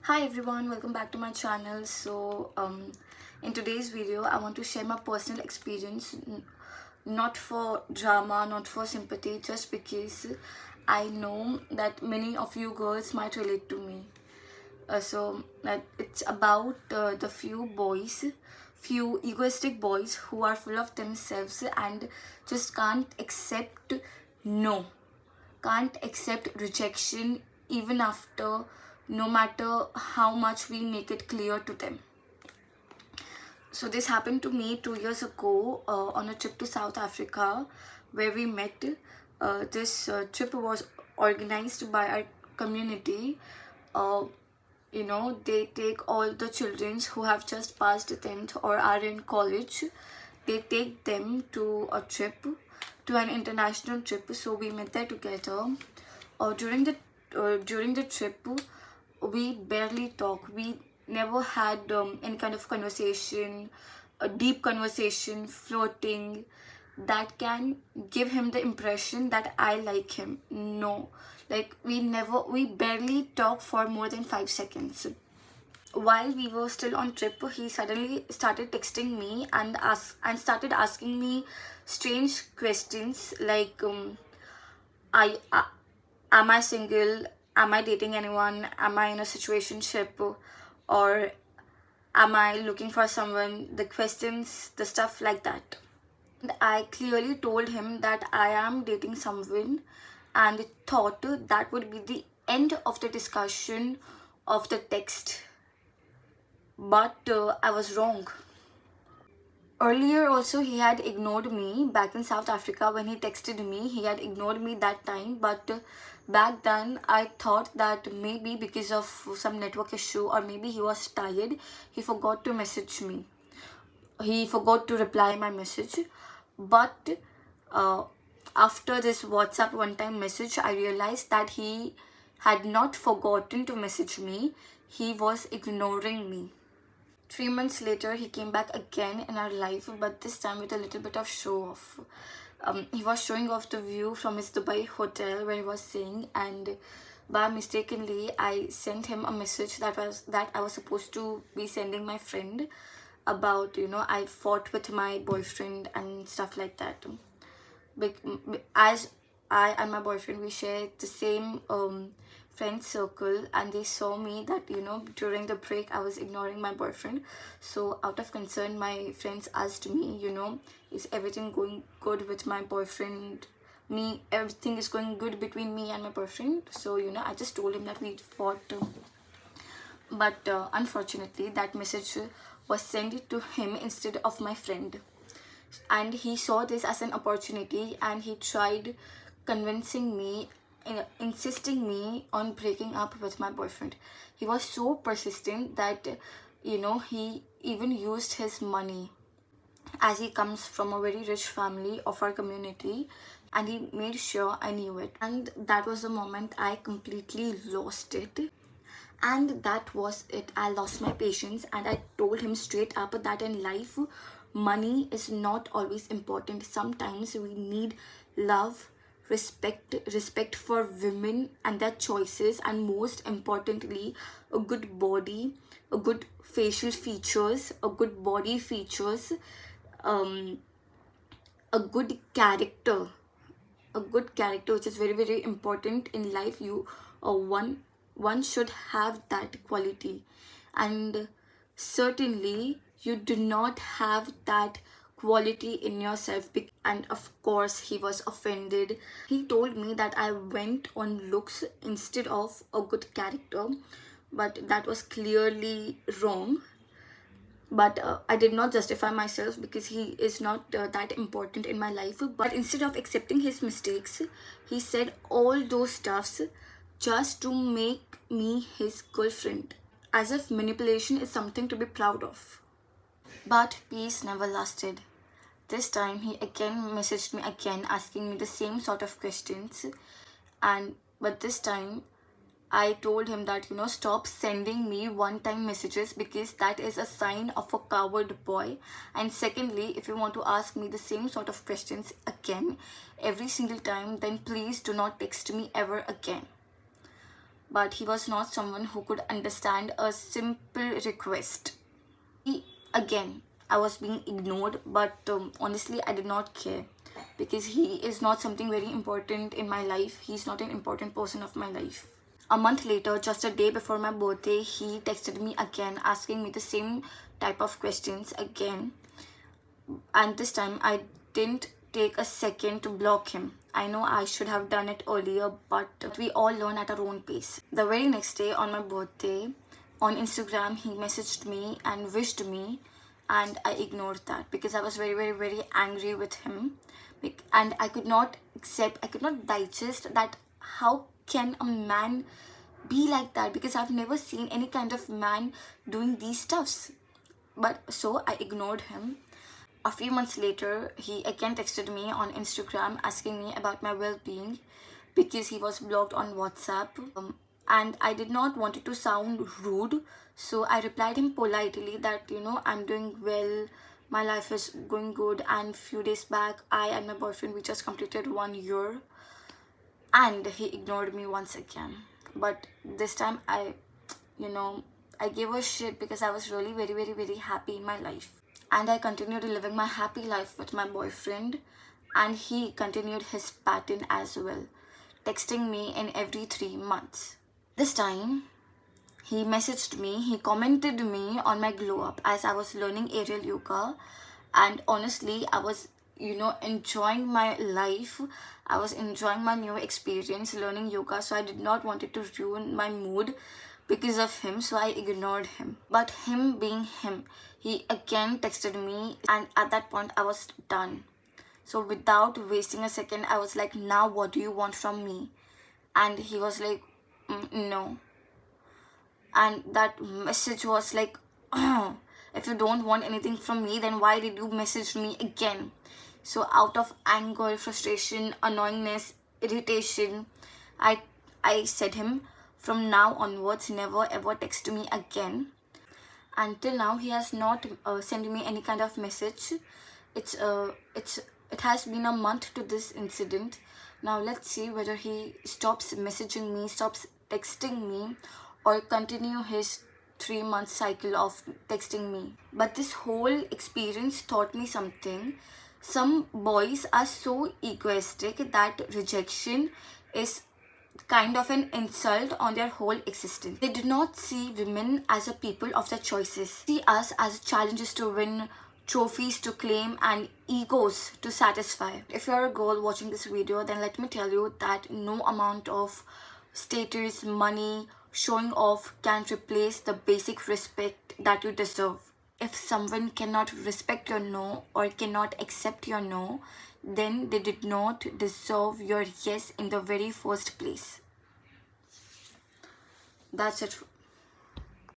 Hi everyone, welcome back to my channel. In today's video I want to share my personal experience, not for drama, not for sympathy, just because I know that many of you girls might relate to me. It's about the few egoistic boys who are full of themselves and just no can't accept rejection even after, no matter how much we make it clear to them. So this happened to me 2 years ago on a trip to South Africa where we met. This trip was organized by our community. uh, they take all the children who have just passed 10th or are in college. They take them to a trip, to an international trip. So we met there together. During the trip, we barely talk. We never had any kind of conversation, a deep conversation, flirting, that can give him the impression that I like him. No, like we barely talk for more than 5 seconds. While we were still on trip, he suddenly started texting me and started asking me strange questions like, I, I am I single? Am I dating anyone? Am I in a situationship? Or am I looking for someone? The questions, the stuff like that. I clearly told him that I am dating someone and thought that would be the end of the discussion of the text. But I was wrong. Earlier also he had ignored me back in South Africa. When he texted me, he had ignored me that time. But back then I thought that maybe because of some network issue, or maybe he was tired, he forgot to message me. He forgot to reply my message. But uh, after this WhatsApp one time message, I realized that he had not forgotten to message me. He was ignoring me. 3 months later, he came back again in our life, but this time with a little bit of show off. He was showing off the view from his Dubai hotel where he was staying, and by mistakenly, I sent him a message that I was supposed to be sending my friend about, I fought with my boyfriend and stuff like that. As I and my boyfriend, we share the same friend circle, and they saw me that, during the break I was ignoring my boyfriend. So out of concern, my friends asked me, is everything going good with my boyfriend? Everything is going good between me and my boyfriend. So I just told him that we fought. But unfortunately, that message was sent to him instead of my friend, and he saw this as an opportunity, and he tried convincing me, insisting me on breaking up with my boyfriend. He was so persistent that he even used his money, as he comes from a very rich family of our community, and he made sure I knew it. And that was the moment I completely lost it. And that was it. I lost my patience, and I told him straight up that in life, money is not always important. Sometimes we need love, respect for women and their choices, and most importantly, a good body, a good facial features, a good body features, um, a good character, which is very very important in life. One should have that quality, and certainly you do not have that quality in yourself. And of course he was offended. He told me that I went on looks instead of a good character, but that was clearly wrong. But I did not justify myself, because he is not that important in my life. But instead of accepting his mistakes, he said all those stuffs just to make me his girlfriend, as if manipulation is something to be proud of. But peace never lasted. This time he again messaged me again, asking me the same sort of questions. And but this time I told him that, stop sending me one-time messages, because that is a sign of a coward boy. And secondly, if you want to ask me the same sort of questions again every single time, then please do not text me ever again. but he was not someone who could understand a simple request. Again, I was being ignored, but honestly, I did not care because he is not something very important in my life. He's not an important person of my life. A month later, just a day before my birthday, he texted me again, asking me the same type of questions again. And this time, I didn't take a second to block him. I know I should have done it earlier, but we all learn at our own pace. The very next day, on my birthday, on Instagram, he messaged me and wished me, and I ignored that because I was very, very, very angry with him. And I could not accept, I could not digest that how can a man be like that, because I've never seen any kind of man doing these stuffs. But so I ignored him. A few months later, he again texted me on Instagram asking me about my well-being because he was blocked on WhatsApp. And I did not want it to sound rude, so I replied him politely that, I'm doing well, my life is going good, and few days back, I and my boyfriend, we just completed 1 year. And he ignored me once again. But this time I gave a shit because I was really very, very, very happy in my life. And I continued living my happy life with my boyfriend, and he continued his pattern as well, texting me in every 3 months. This time, he messaged me, he commented me on my glow up as I was learning aerial yoga. And honestly, I was, enjoying my life. I was enjoying my new experience learning yoga, so I did not want it to ruin my mood because of him, so I ignored him. But him being him, he again texted me, and at that point, I was done. So without wasting a second, I was like, now what do you want from me? And he was like, no. And that message was like, if you don't want anything from me, then why did you message me again? So out of anger, frustration, annoyingness, irritation, I said him, from now onwards, never ever text me again. Until now, he has not sent me any kind of message. It has been a month to this incident. Now let's see whether he stops messaging me, stops texting me, or continue his 3 month cycle of texting me. But this whole experience taught me something. Some boys are so egoistic that rejection is kind of an insult on their whole existence. They do not see women as a people of their choices. See us as challenges to win, trophies to claim, and egos to satisfy. If you're a girl watching this video, then let me tell you that no amount of status, money, showing off can replace the basic respect that you deserve. If someone cannot respect your no or cannot accept your no, then they did not deserve your yes in the very first place. That's it